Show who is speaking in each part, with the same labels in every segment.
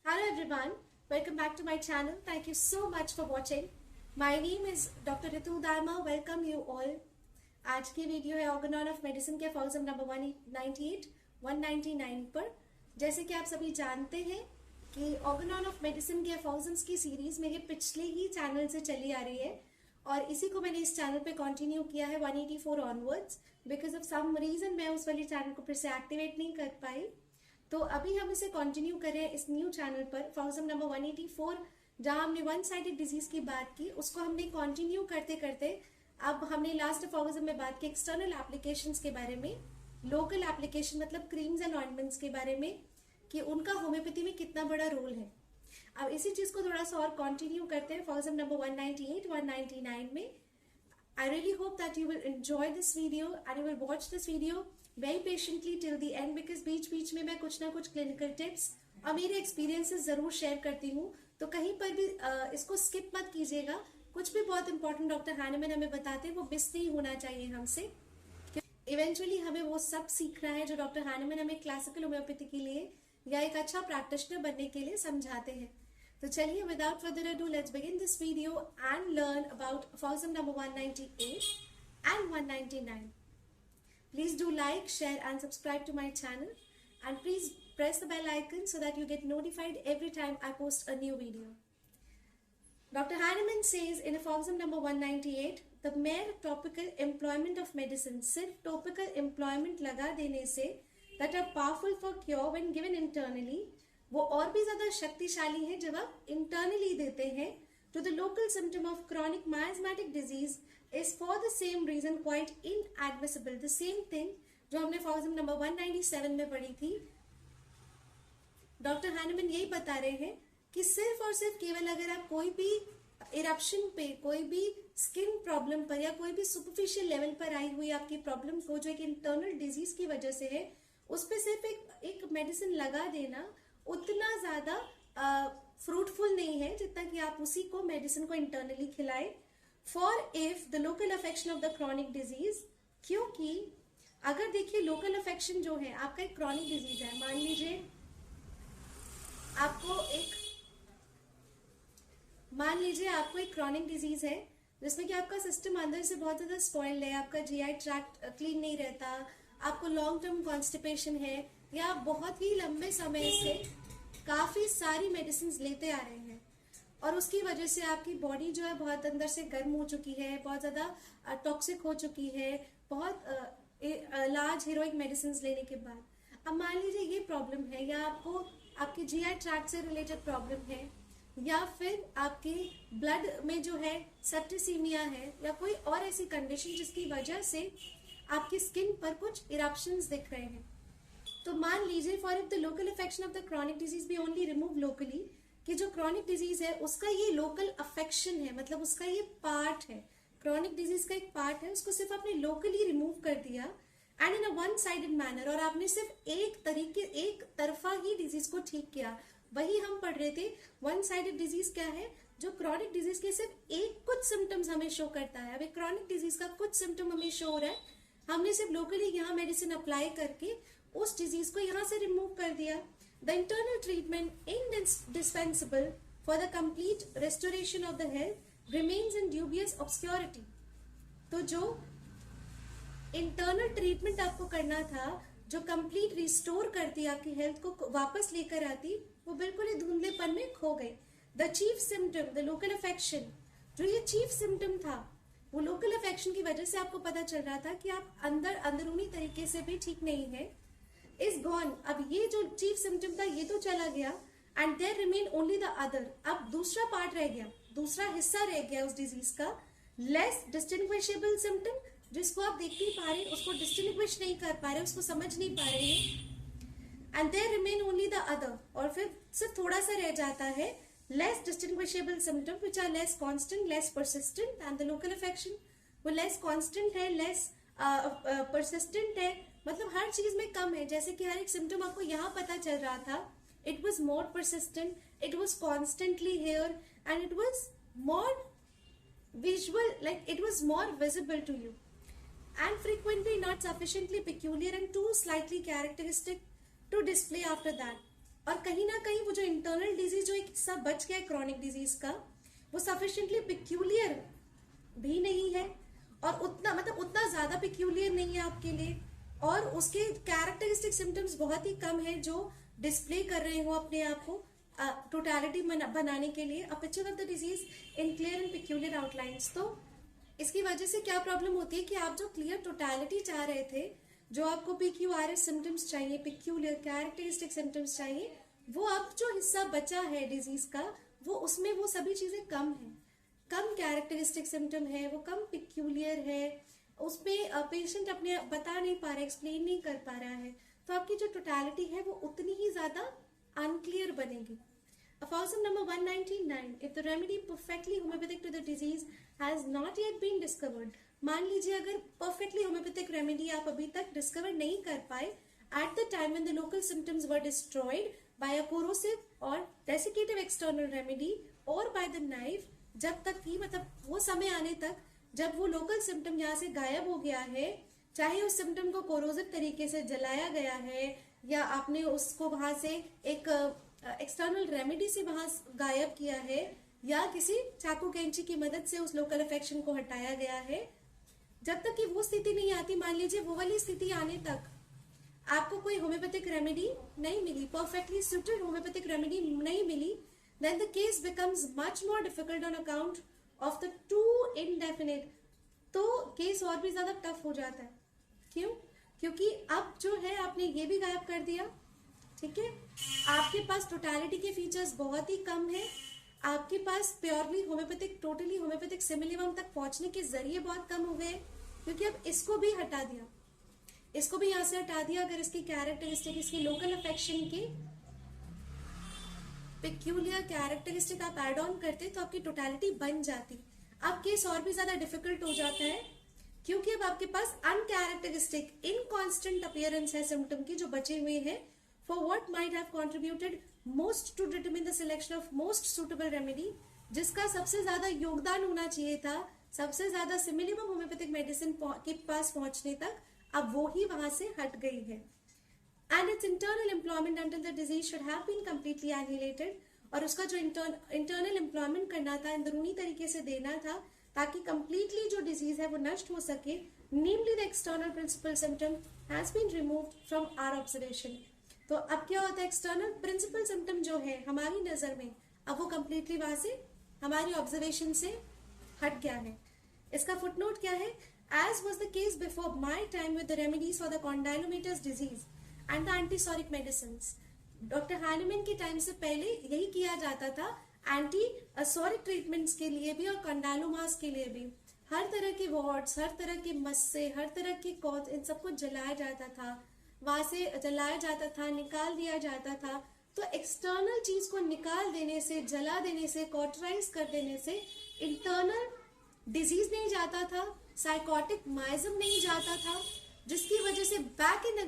Speaker 1: Hello everyone, welcome back to my channel. Thank you so much for watching. My name is Dr. Ritu Dharma. Welcome you all. आज की video है Organon of medicine के फॉल्सम number 198, 199 पर। जैसे कि आप सभी जानते हैं कि ऑर्गेनॉन ऑफ मेडिसिन के फॉल्सम्स की सीरीज मेरे पिछले ही चैनल से चली आ रही है और इसी को मैंने इस चैनल पे कंटिन्यू किया है 184 onwards. Because of some reason मैं उस वाली चैनल को फिर से एक्टिवेट नहीं कर पाई, तो अभी हम इसे कंटिन्यू कर रहे हैं इस न्यू चैनल पर फॉल्सम नंबर 184, जहां हमने वन साइडेड डिजीज की बात की। उसको हमने कंटिन्यू करते करते अब हमने लास्ट फॉल्सम में बात की एक्सटर्नल एप्लीकेशंस के बारे में, लोकल एप्लीकेशन मतलब क्रीम्स एंड ऑइंटमेंट्स के बारे में कि उनका होम्योपैथी में कितना बड़ा रोल है। अब इसी चीज को थोड़ा सा और कंटिन्यू करते हैं फॉल्सम नंबर 198, 199 में। I really hope that you will enjoy this video and you will watch this video very patiently till the end, because बीच में मैं कुछ ना कुछ क्लिनिकल टिप्स और मेरे एक्सपीरियंसेस जरूर शेयर करती हूँ, तो कहीं पर भी इसको स्किप मत कीजिएगा। कुछ भी बहुत इंपॉर्टेंट डॉक्टर हैनेमन हमें बताते हैं वो मिस नहीं होना चाहिए हमसे। इवेंचुअली हमें वो सब सीखना है जो डॉक्टर हैनेमन हमें क्लासिकल होम्योपैथी के लिए या एक अच्छा प्रैक्टिशनर बनने के लिए समझाते हैं। तो चलिए without further ado let's begin this video and learn about aphorism number 198 and 199. Please do like, share and subscribe to my channel, and please press the bell icon so that you get notified every time I post a new video. Dr. Hahnemann says in fॉल्सम number 198, the mere topical employment of medicine, सिर्फ topical employment लगा देने से that are powerful for cure when given internally, वो और भी ज्यादा शक्तिशाली है जब आप इंटरनली देते हैं। To the local symptom of chronic miasmatic disease is for the same reason quite inadmissible. The same thing जो हमने फॉल्सम नंबर 197 में पढ़ी थी। डॉक्टर हैनेमन यही बता रहे हैं कि सिर्फ और सिर्फ केवल अगर आप कोई भी इरप्शन पे, कोई भी स्किन प्रॉब्लम पर या कोई भी सुपरफिशियल लेवल पर आई हुई आपकी प्रॉब्लम को जो एक इंटरनल डिजीज की वजह से है, उस पर सिर्फ एक मेडिसिन लगा देना उतना ज्यादा फ्रूटफुल नहीं है जितना कि आप उसी को मेडिसिन को इंटरनली खिलाएं। For if the local affection of the chronic disease, क्योंकि अगर देखिए लोकल अफेक्शन जो है आपका एक क्रॉनिक डिजीज है, मान लीजिए आपको एक क्रॉनिक डिजीज है जिसमें कि आपका सिस्टम अंदर से बहुत ज्यादा स्पॉइल्ड है, आपका जीआई ट्रैक्ट क्लीन नहीं रहता, आपको लॉन्ग टर्म कॉन्स्टिपेशन है, या आप बहुत ही लंबे समय से काफी सारी मेडिसिन लेते आ रहे हैं और उसकी वजह से आपकी बॉडी जो है बहुत अंदर से गर्म हो चुकी है, बहुत ज्यादा टॉक्सिक हो चुकी है, बहुत लार्ज हीरोइक मेडिसिन लेने के बाद। अब मान लीजिए ये प्रॉब्लम है, या आपको आपके जीआई ट्रैक्ट से रिलेटेड प्रॉब्लम है, या फिर आपके ब्लड में जो है सेप्टिसीमिया है, या कोई और ऐसी कंडीशन जिसकी वजह से आपकी स्किन पर कुछ इरप्शंस दिख रहे हैं। तो मान लीजिए for if the local affection of the chronic disease be only remove locally, कि जो क्रॉनिक डिजीज है उसका ये लोकल अफेक्शन है, मतलब उसका ये पार्ट है, क्रॉनिक डिजीज का एक पार्ट है, उसको सिर्फ आपने लोकली रिमूव कर दिया and in a one sided manner, और आपने सिर्फ एक तरफा ही डिजीज को ठीक किया। वही हम पढ़ रहे थे, वन साइडेड डिजीज क्या है, जो क्रॉनिक डिजीज के सिर्फ कुछ सिम्टम्स हमें शो करता है। अब क्रॉनिक डिजीज का कुछ सिम्टम हमें शो हो रहा है, हमने सिर्फ लोकली यहाँ मेडिसिन अप्लाई करके उस डिजीज को यहाँ से रिमूव कर दिया। The internal treatment indispensable for the complete restoration of the health remains in dubious obscurity. तो जो इंटरनल ट्रीटमेंट आपको करना था, जो कंप्लीट रिस्टोर करती आपकी हेल्थ को वापस लेकर आती, वो बिल्कुल ही धुंधलेपन में खो गई। The chief symptom, the local affection, जो ये चीफ सिम्टम था, वो लोकल अफेक्शन की वजह से आपको पता चल रहा था कि आप अंदरूनी तरीके से भी ठीक नहीं है, इज गॉन। अब ये जो चीफ सिम्टम था ये तो चला गया and there remain only the other. अब दूसरा पार्ट रह गया, दूसरा हिस्सा रह गया उस डिजीज का, लेस डिस्टिंग्विशेबल सिम्टम, जिसको आप देख नहीं पा रहे, उसको डिस्टिंग्विश नहीं कर पा रहे, उसको समझ नहीं पा रहे हैं। And there remain only the other, और फिर सिर्फ थोड़ा सा रह जाता है less distinguishable symptom which are less constant, less persistent and the local affection वो लेस कॉन्स्टेंट है, लेस परसिस्टेंट है, मतलब हर चीज में कम है। जैसे कि हर एक सिम्टम आपको यहाँ पता चल रहा था, it was more persistent, it was constantly here and it was more visual, like it was more visible to you, and frequently not sufficiently peculiar and too slightly characteristic to display after that. और कहीं ना कहीं वो जो internal disease, जो एक हिस्सा बच गया है क्रॉनिक डिजीज का, वो सफिशिएंटली पिक्यूलियर भी नहीं है, और उतना मतलब उतना ज्यादा पिक्यूलियर नहीं है आपके लिए, और उसके कैरेक्टरिस्टिक सिम्टम्स बहुत ही कम है जो डिस्प्ले कर रहे हो अपने आप को टोटलिटी बनाने के लिए। A picture of the disease in clear and peculiar outlines. तो इसकी वजह से क्या प्रॉब्लम होती है कि आप जो क्लियर टोटलिटी चाह रहे थे, जो आपको PQRS सिम्टम्स चाहिए, पिक्यूलियर कैरेक्टरिस्टिक सिम्टम्स चाहिए, वो अब जो हिस्सा बचा है डिजीज का, वो उसमें वो सभी चीजें कम है, कम कैरेक्टरिस्टिक सिम्टम है, वो कम पिक्यूलियर है, उसमें पेशेंट अपने बता नहीं पा रहा है, एक्सप्लेन नहीं कर पा रहा है, तो आपकी जो टोटलिटी है वो उतनी ही ज्यादा अनक्लियर बनेगी। Aphorism number 199, if the remedy perfectly homeopathic to the disease has not yet been discovered, मान लीजिए अगर perfectly homeopathic remedy आप अभी तक discover नहीं कर पाए at the time when the local symptoms were destroyed by a corrosive or desiccative external remedy or by the knife, जब तक कि मतलब वो समय आने तक जब वो लोकल सिम्टम यहाँ से गायब हो गया है, चाहे उस सिम्टम को कोरोसिव तरीके से जलाया गया है या आपने उसको वहां से एक एक्सटर्नल रेमेडी से वहां गायब किया है, या किसी चाकू कैंची की मदद से उस लोकल अफेक्शन को हटाया गया है, जब तक कि वो स्थिति नहीं आती, मान लीजिए वो वाली स्थिति आने तक आपको कोई होम्योपैथिक रेमेडी नहीं मिली, परफेक्टली सुटेड होम्योपैथिक रेमेडी नहीं मिली, then the case becomes much more difficult on account of the too indefinite। तो केस और भी ज्यादा टफ हो जाता है। क्यों? क्योंकि अब जो है आपने ये भी गायब कर दिया, ठीक है, आपके पास टोटलिटी के फीचर्स बहुत ही कम है, आपके पास purely homeopathic, totally homeopathic simillimum तक पहुंचने के जरिए बहुत कम हो गए, क्योंकि अब इसको भी हटा दिया, इसको भी यहां से हटा दिया। अगर इसकी कैरेक्टरिस्टिक, इसकी लोकल अफेक्शन की पिक्यूलियर कैरेक्टरिस्टिक आप एड ऑन करते तो आपकी टोटलिटी बन जाती। अब केस और भी ज्यादा डिफिकल्ट हो जाता है, क्योंकि अब आपके पास अनकैरेक्टरिस्टिक इनकॉन्स्टेंट अपीयरेंस है सिम्टम की जो बचे हुए हैं, for what might have contributed most to determine the selection of most suitable remedy, जिसका सबसे ज्यादा योगदान होना चाहिए था, सबसे ज्यादा सिमिलिमम होम्योपैथिक मेडिसिन के पास पहुंचने तक, अब वो ही वहां से हट गई है। And its internal employment until the disease should have been completely annihilated, और उसका जो internal employment करना था, अंदरूनी तरीके से देना था, ताकि completely जो disease है वो नष्ट हो सके, namely the external principal symptom has been removed from our observation। तो अब क्या होता है, external principal symptom जो है हमारी नजर में, अब वो completely वहां से हमारी observation से हट गया है। इसका footnote क्या है, as was the case before my time with the remedies for the condylomatous disease and the antisoric medicines। Doctor Hahnemann के टाइम से पहले यही किया जाता था, एंटी असोरिक ट्रीटमेंट्स के लिए भी और कंडालोमास के लिए भी, हर तरह के वार्ड्स, हर तरह के मस्से, हर तरह के कॉज, इन सबको जलाया जाता था, वहां से जलाया जाता था, निकाल दिया जाता था। तो एक्सटर्नल चीज को निकाल देने से, जला देने से, कॉटराइज कर देने से इंटरनल डिजीज नहीं जाता था, साइकोटिक माइज्म नहीं जाता था, जिसकी वजह से बैक एंड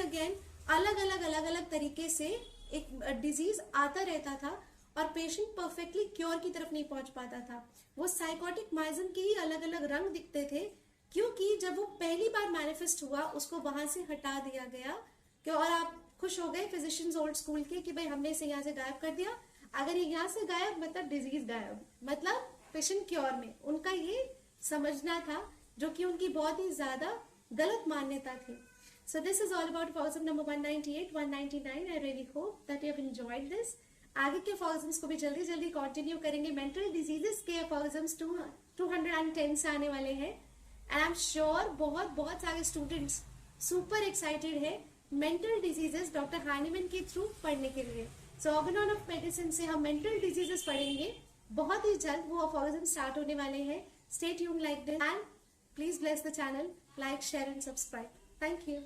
Speaker 1: अगेन अलग अलग तरीके से एक डिजीज आता रहता था और पेशेंट परफेक्टली क्योर की तरफ नहीं पहुंच पाता था। वो साइकोटिक माइज्म के ही अलग अलग रंग दिखते थे, क्योंकि जब वो पहली बार मैनिफेस्ट हुआ उसको वहां से हटा दिया गया। क्यों? और आप खुश हो गए फिजिशियंस ओल्ड स्कूल के कि भाई हमने इसे यहाँ से गायब कर दिया, अगर ये यहाँ से गायब मतलब डिजीज गायब, मतलब पेशेंट क्योर में। उनका ये समझना था, जो कि उनकी बहुत ही ज्यादा गलत मान्यता थी। So this is all about aphorism number 198, 199. I really hope that you have enjoyed this. आगे के aphorisms को भी जल्दी जल्दी कंटिन्यू करेंगे। मेंटल डिजीजेस के aphorisms 210 से आने वाले हैं, and I'm sure बहुत सारे स्टूडेंट्स सुपर एक्साइटेड है मेंटल डिजीजेस डॉक्टर हाइनेमैन के थ्रू पढ़ने के लिए। सो ऑर्गेनॉन ऑफ मेडिसिन से हम मेंटल डिजीजेस पढ़ेंगे बहुत ही जल्द, वो aphorisms स्टार्ट होने वाले हैं। Stay tuned like this and please bless the channel, like, share and subscribe. Thank you.